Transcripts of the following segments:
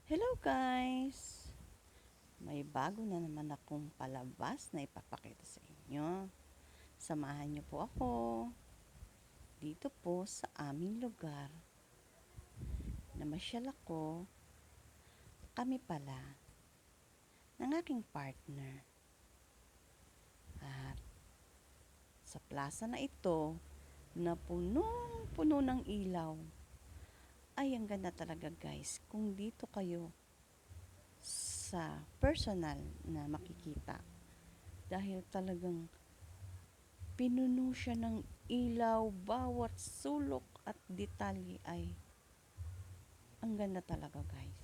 Hello guys! May bago na naman akong palabas na ipapakita sa inyo. Samahan niyo po ako dito po sa aming lugar. Namasyal ako, kami pala, ng aking partner. At sa plaza na ito, na punong-puno ng ilaw, ay ang ganda talaga guys kung dito kayo sa personal na makikita dahil talagang pinuno siya ng ilaw, bawat sulok at detalye ay ang ganda talaga guys.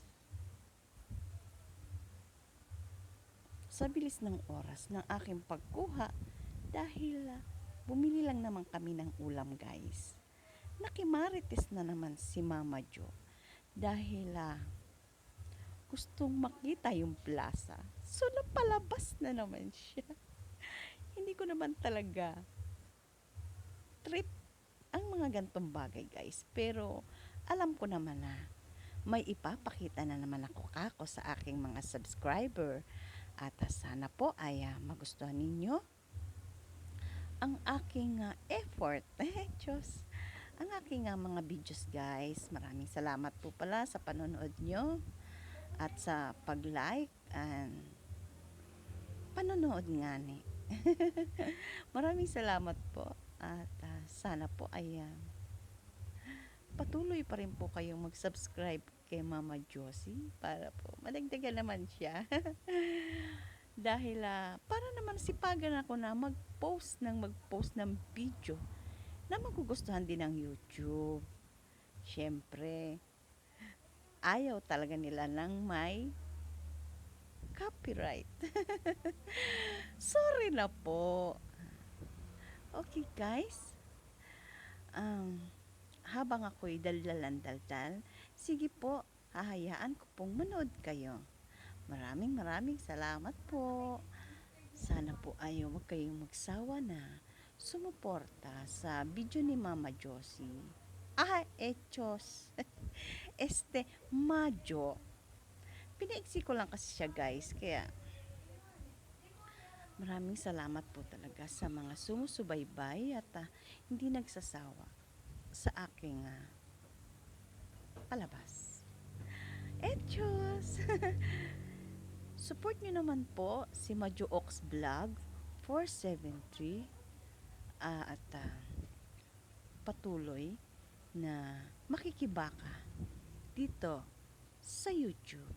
Sa bilis ng oras ng aking pagkuha dahil bumili lang naman kami ng ulam guys. Nakimarites na naman si Mama Jo dahil gustong makita yung plaza. So napalabas na naman siya. Hindi ko naman talaga trip ang mga gantong bagay guys. Pero alam ko naman na may ipapakita na naman ako sa aking mga subscriber. At sana po ay magustuhan ninyo ang aking effort. Diyos. Ang aking mga videos guys. Maraming salamat po pala sa panonood nyo at sa pag-like and panonood nga ni. Maraming salamat po at sana po ay patuloy pa rin po kayong mag-subscribe kay Mama Josie para po madagdagan naman siya. Dahil para naman sipagan ako na mag-post ng video na magugustuhan din ng YouTube. Siyempre, ayaw talaga nila ng may copyright. Sorry na po. Okay guys. Habang ako'y daldal, sige po, hahayaan ko pong manood kayo. Maraming salamat po. Sana po ay huwag kayong magsawa na sumuporta sa video ni Mama Josie. Echos. Majo. Pinaiksi ko lang kasi siya guys, kaya maraming salamat po talaga sa mga sumusubaybay at hindi nagsasawa sa aking palabas. Echos! Support nyo naman po si Majo Ox Vlog 473 at patuloy na makikibaka dito sa YouTube.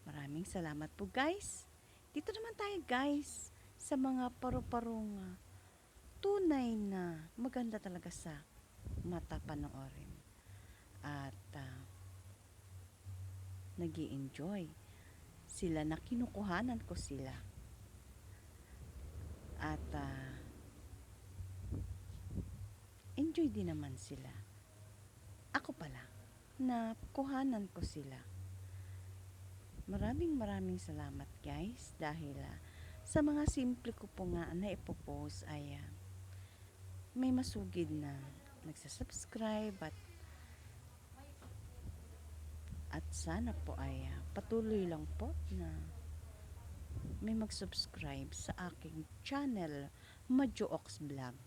Maraming salamat po guys. Dito naman tayo guys sa mga paru-parong tunay na maganda talaga sa mata panoorin. At nag-i-enjoy sila na kinukuhanan ko sila. At enjoy din naman sila. Ako pala na kuhanan ko sila. Maraming salamat guys dahil sa mga simple ko po nga na ipopost ay may masugid na nagsasubscribe at sana po ay patuloy lang po na may mag-subscribe sa aking channel Majo Ox Vlog.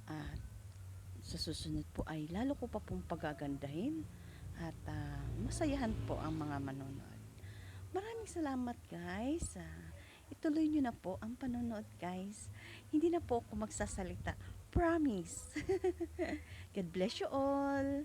At sa susunod po ay lalo ko pa pong pagagandahin at masayahan po ang mga manonood. Maraming salamat guys. Ituloy nyo na po ang panonood guys. Hindi na po ako magsasalita. Promise. God bless you all.